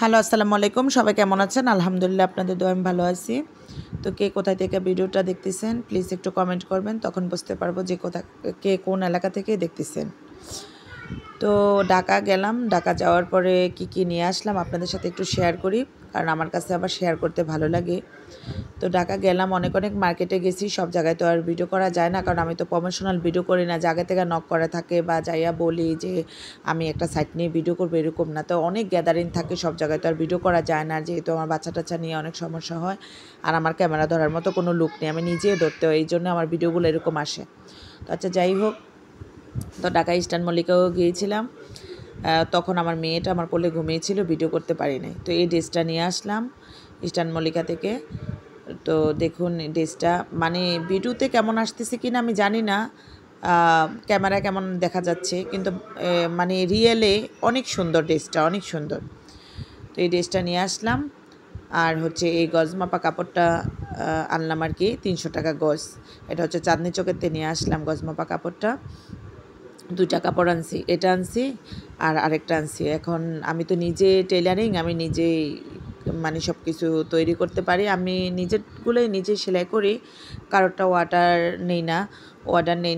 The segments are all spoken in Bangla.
হ্যালো, আসসালামু আলাইকুম। সবাই কেমন আছেন? আলহামদুলিল্লাহ, আপনাদের দোয়ায় আমি ভালো আছি। তো কে কোথায় থেকে ভিডিওটা দেখতেছেন প্লিজ একটু কমেন্ট করবেন, তখন বুঝতে পারবো যে কে কোন এলাকা থেকে দেখতেছেন। তো ঢাকা গেলাম, ঢাকা যাওয়ার পরে কি নিয়ে আসলাম আপনাদের সাথে একটু শেয়ার করি, কারণ আমার কাছে আবার শেয়ার করতে ভালো লাগে। তো ঢাকা গেলাম, অনেক মার্কেটে গেছি, সব জায়গায় তো আর ভিডিও করা যায় না, কারণ আমি তো প্রমোশনাল ভিডিও করি না, জায়গা থেকে নক করা থাকে বা যাইয়া বলি যে আমি একটা সাইট নিয়ে ভিডিও করবো, এরকম না। তো অনেক গ্যাদারিং থাকে, সব জায়গায় তো আর ভিডিও করা যায় না, যেহেতু আমার বাচ্চা টাচ্চা নিয়ে অনেক সমস্যা হয়, আর আমার ক্যামেরা ধরার মতো কোনো লুক নেই, আমি নিজেই ধরতে হয়, এই জন্য আমার ভিডিওগুলো এরকম আসে। তো আচ্ছা, যাই হোক, তো ঢাকা ইস্টার্ন মল্লিকাও গিয়েছিলাম। তখন আমার মেয়েটা আমার কোলে ঘুমিয়েছিল, ভিডিও করতে পারি নাই। তো এই ড্রেসটা নিয়ে আসলাম ইস্টার্ন মল্লিকা থেকে। তো দেখুন ড্রেসটা, মানে ভিডিওতে কেমন আসতেছে কিনা আমি জানি না, ক্যামেরা কেমন দেখা যাচ্ছে, কিন্তু মানে রিয়েলে অনেক সুন্দর, ড্রেসটা অনেক সুন্দর। তো এই ড্রেসটা নিয়ে আসলাম, আর হচ্ছে এই গজমাপা কাপড়টা আনলাম আর কি, 300 টাকা গজ। এটা হচ্ছে চাঁদনি চকেতে নিয়ে আসলাম গজমাপা কাপড়টা। 2টা কাপড় আনছি, এটা আনছি আর আরেকটা আনছি। এখন আমি তো নিজে টেলারিং, আমি নিজেই মানে সব কিছু তৈরি করতে পারি, আমি নিজেরগুলোই নিজে সেলাই করি, কারোরটা অর্ডার নেই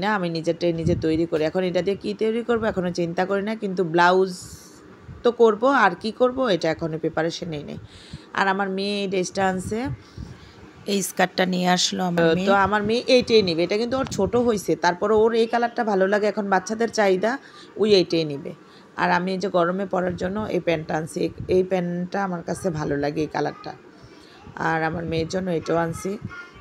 না, আমি নিজেরটাই নিজে তৈরি করি। এখন এটা দিয়ে কী তৈরি করবো এখনও চিন্তা করি না, কিন্তু ব্লাউজ তো করব, আর কি করব এটা এখনও প্রিপারেশন নেই। আর আমার মেয়ে এই ড্রেসটা আনছে, এই স্কার্টটা নিয়ে আসলো আমার মেয়ে। তো আমার মেয়ে এইটাই নেবে, এটা কিন্তু ওর ছোট হয়েছে, তারপরে ওর এই কালারটা ভালো লাগে, এখন বাচ্চাদের চাহিদা, ওই এইটাই নেবে। আর আমি এই যে গরমে পরার জন্য এই প্যান্টটা আনছি, এই প্যান্টটা আমার কাছে ভালো লাগে, এই কালারটা। আর আমার মেয়ের জন্য এটাও আনছি।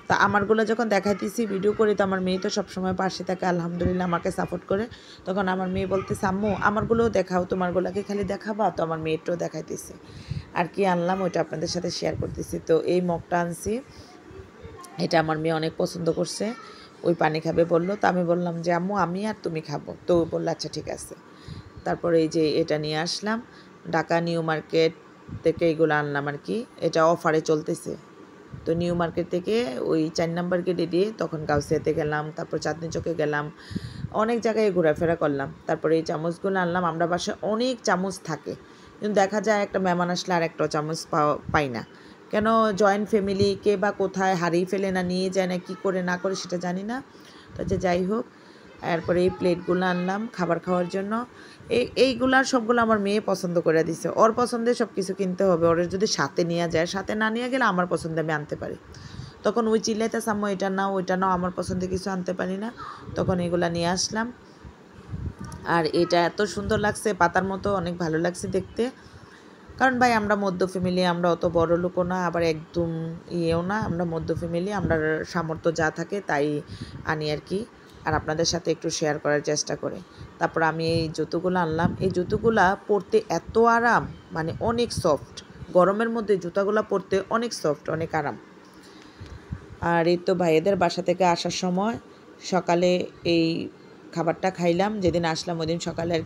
তা আমারগুলো যখন দেখাইতেছি ভিডিও করি, তো আমার মেয়ে তো সবসময় পাশে থাকে, আলহামদুলিল্লাহ আমাকে সাপোর্ট করে। তখন আমার মেয়ে বলতেছে, আম্মু আমারগুলোও দেখাও, তোমারগুলোকে খালি দেখাবা? তো আমার মেয়েটাও দেখাইতেছে। আর কি আনলাম ওইটা আপনাদের সাথে শেয়ার করতেছি। তো এই মগটা আনছি, এটা আমার মেয়ে অনেক পছন্দ করছে, ওই পানি খাবে বললো। তো আমি বললাম যে আম্মু আমি আর তুমি খাবো, তো বললো আচ্ছা ঠিক আছে। তারপরে এই যে এটা নিয়ে আসলাম, ঢাকা নিউ মার্কেট থেকে এগুলো আনলাম আর কি, এটা অফারে চলতেছে। তো নিউ মার্কেট থেকে ওই 4 নাম্বার গেটে দিয়ে তখন গাউসিয়াতে গেলাম, তারপর চাঁদনি চকে গেলাম, অনেক জায়গায় ঘোরাফেরা করলাম। তারপরে এই চামচগুলো আনলাম, আমরা বাসায় অনেক চামচ থাকে, কিন্তু দেখা যায় একটা মেহমান আসলে আর একটা চামচ পাই না, কেন জয়েন্ট ফ্যামিলি, কে বা কোথায় হারিয়ে ফেলে না, নিয়ে যায় না, কী করে না করে সেটা জানি না। তো যাই হোক, এরপরে এই প্লেটগুলো আনলাম খাবার খাওয়ার জন্য। এইগুলার সবগুলো আমার মেয়ে পছন্দ করে দিছে, ওর পছন্দের সব কিছু কিনতে হবে, ওর যদি সাথে নিয়ে যায়, সাথে না নিয়ে গেলে আমার পছন্দে আমি আনতে পারি। তখন ওই চিল্লাইতে সাম্মু এটা নাও ওইটা নাও, আমার পছন্দের কিছু আনতে পারি না, তখন এগুলা নিয়ে আসলাম। আর এটা এত সুন্দর লাগছে, পাতার মতো, অনেক ভালো লাগছে দেখতে। কারণ ভাই আমরা মধ্য ফ্যামিলি, আমরা অত বড় লোকও না, আবার একদম ইয়েও না, আমরা মধ্য ফ্যামিলি, আমরা সামর্থ্য যা থাকে তাই আনি আর কি, আর আপনাদের সাথে একটু শেয়ার করার চেষ্টা করে। তারপর আমি এই জুতোগুলো আনলাম, এই জুতোগুলা পরতে এত আরাম, মানে অনেক সফট, গরমের মধ্যে জুতাগুলো পরতে অনেক সফট, অনেক আরাম। আর এই তো ভাইয়েদের বাসা থেকে আসার সময় সকালে এই খাবারটা খাইলাম, যেদিন আসলাম ওই দিন সকালে আর